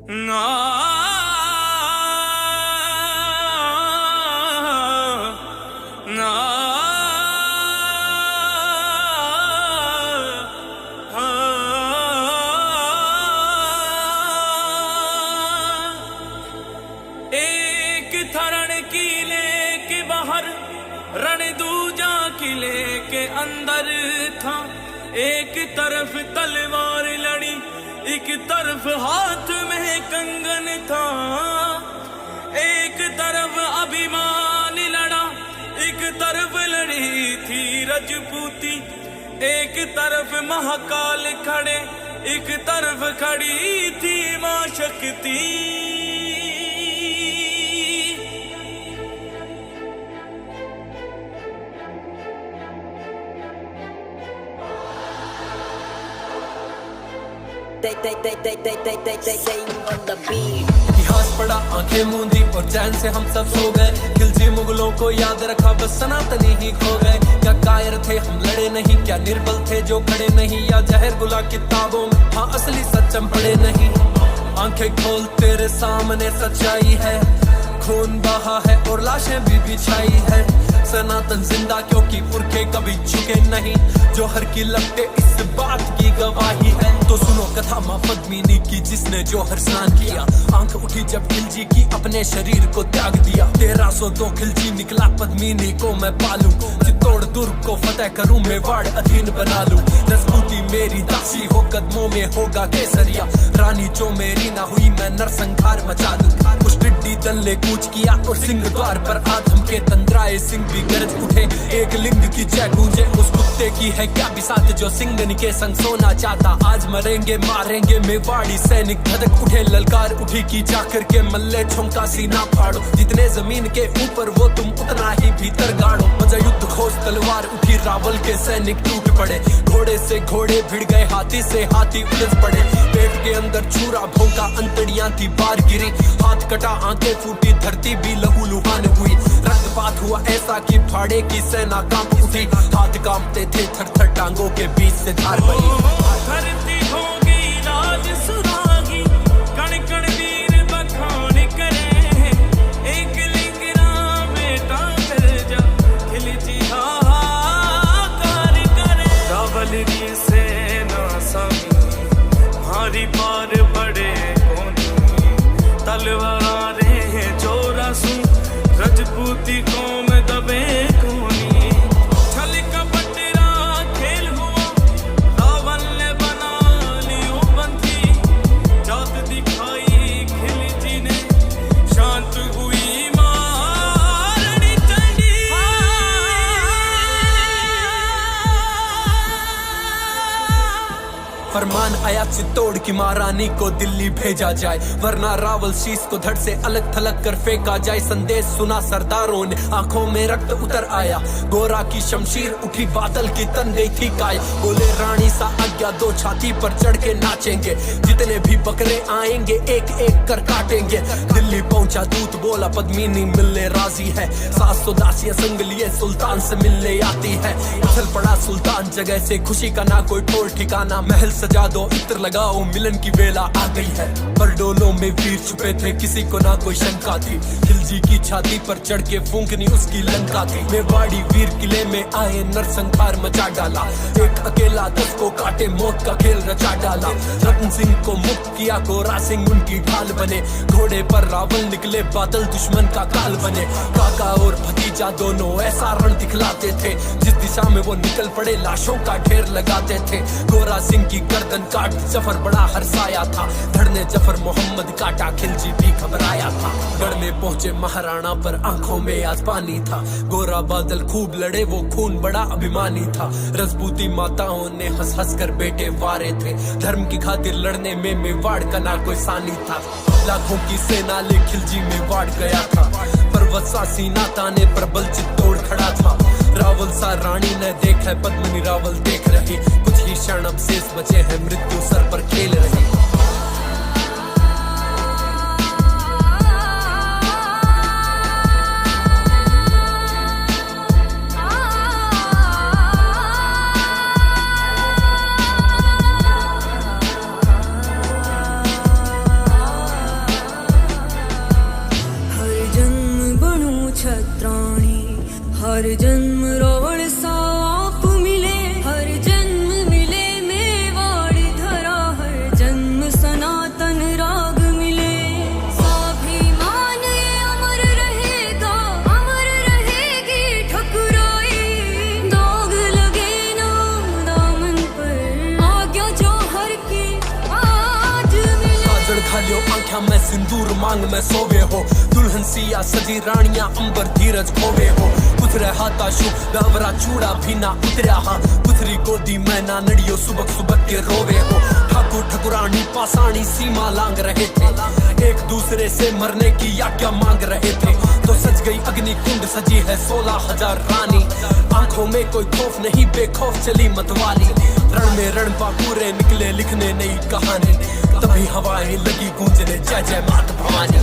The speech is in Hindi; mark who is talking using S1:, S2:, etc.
S1: ना ना एक थरण किले के बाहर रण दूजा किले के अंदर था। एक तरफ तलवार लड़ी, एक तरफ हाथ में कंगन था। एक तरफ अभिमान लड़ा, एक तरफ लड़ी थी रजपूती। एक तरफ महाकाल खड़े, एक तरफ खड़ी थी मां शक्ति।
S2: इतिहास पढ़ा आंखें मूंदी और चैन से हम सब सो गए। खिलजी मुगलों को याद रखा, बस सनातनी ही खो गए। क्या कायर थे हम लड़े नहीं, क्या निर्बल थे जो खड़े नहीं, या जहर गुला किताबों में हाँ असली सच हम पढ़े नहीं। आंखें खोल तेरे सामने सच्चाई है, खून बहा है और लाशें भी बिछाई है। सनातन जिंदा क्योंकि पुरखे कभी झुके नहीं, जो हर की लगते इस बात की गवाही है। तो सुनो कथा मां पद्मिनी की, जिसने जो हर स्नान किया। आंख उठी जब खिलजी की, अपने शरीर को त्याग दिया। 1302 खिलजी निकला, पद्मिनी को मैं पालूं। चित्तौड़ दुर्ग को फतेह करूं, मेवाड़ अधीन बना लूं। रजपूती मेरी दासी हो, कदमों में होगा केसरिया। रानी जो मेरी ना हुई, मैं नरसंहार मचा दूं। उस टिड्डी दल ने कूच किया और सिंह द्वार पर आधम के तंद्राए सिंह भी गरज उठे। एक लिंग की जय गूंजे, उस कुत्ते की है क्या बिसात, जो सिंगन के संग सोना चाहता। आज मरेंगे मारेंगे मेवाड़ी सैनिक, धधक उठे ललकार उठी की, जाकर के मल्ले ठोंका सीना फाड़ो। जितने जमीन के ऊपर वो तुम उतना ही भीतर गाड़ो। मजा युद्ध खोज तलवार उठी, रावल के सैनिक टूट पड़े। घोड़े से घोड़े भिड़ गए, हाथी से हाथी उलझ पड़े। पेट के अंदर छुरा भोंका, अंतड़ियां थी बार गिरी। हाथ कटा आंखें फूटी, धरती भी लहू लुहान हुई। रक्तपात हुआ ऐसा कि फाड़े की सेना कांप उठी। हाथ कांपते थे थर थर, टांगों के बीच से धार बही।
S1: धरती होगी राज सुरागी, कण कण वीर बखान करे। एक लिंग राम बेटा कर जा, खिलजी हाहाकार करे। रावल की सेना सामी, भारी पार बड़े कोनी। तलवारें चोरा सू, रजपूती कौम दबे कोनी। छल कपट खेल हुआ, रावण ने बना लियो बंदी। जात दिखाई खिलजी ने, शांत हुई मारणी चंडी।
S2: फरमान आया चित्तौड़ की महारानी को दिल्ली भेजा जाए, वरना रावल शीश को धड़ से अलग थलग कर फेंका जाए। संदेश सुना सरदारों ने, आंखों में रक्त उतर आया। गोरा की शमशीर उठी, बादल की तन गई थी काय। बोले रानी सा आज्ञा दो, छाती पर चढ़ के नाचेंगे। जितने भी बकरे आएंगे एक एक कर काटेंगे। दिल्ली पहुंचा दूत, बोला पद्मिनी मिलने राजी है। 700 दासियां संग लिए सुल्तान से मिलने आती है। उछल पड़ा सुल्तान जगह से, खुशी का ना कोई ठोर ठिकाना। महल सजा दो, इत्र लगाओ, मिलन की बेला आ गई है। पर डोलों में वीर छुपे थे, किसी को ना कोई शंका थी। खिलजी की छाती पर चढ़ के फूंकनी उसकी लंका थी। मेवाड़ी वीर किले में आए, नरसंहार मचा डाला। एक अकेला 10 को काटे, मौत का खेल रचा डाला। रतन सिंह को मुक्त किया, गोरा सिंह उनकी ढाल बने। घोड़े पर रावल निकले, बादल दुश्मन का काल बने। काका और भतीजा दोनों ऐसा रण दिखलाते थे, जिस दिशा में वो निकल पड़े लाशों का ढेर लगाते थे। गोरा सिंह की गर्दन काट जफर बड़ा हरसाया था। धड़ ने जफर मोहम्मद काटा, खिलजी भी घबराया था। गढ़ में पहुंचे महाराणा पर आंखों में आज पानी था। गोरा बादल खूब लड़े, वो खून बड़ा अभिमानी था। रजपूती माताओं ने हंस हंस कर बेटे वारे थे। धर्म की खातिर लड़ने में मेवाड़ का ना कोई सानी था। लाखों की सेना ले खिलजी मेवाड़ गया था, पर्वत सा सीना ताने प्रबल चित्तौड़ खड़ा था। रावल सा रानी ने देखा है, पद्मिनी रावल देख रही। कुछ ही क्षण अब शेष बचे हैं, मृत्यु सर पर खेल रही। लियो आंख्या में सिंदूर मांग में सोवे हो दुल्हन सिया सजी रानियां अंबर धीरज खोवे हो पुथरे हाथा शु बेवरा चूड़ा भी ना उतरिया हाँ पुथरी गोदी में ना नड़ियो सुबक सुबक के रोवे हो ठाकुर ठकुरानी पासानी सीमा लांग रहे थे एक दूसरे से मरने की आज्ञा मांग रहे थे तो सज गई अग्नि कुंड सजी है 16,000 रानी आंखों में कोई खौफ नहीं बेखौफ चली मतवाली रण में रणबांकुरे निकले लिखने नई कहानी तभी हवाएं लगी गूंजने जय जय मात भवानी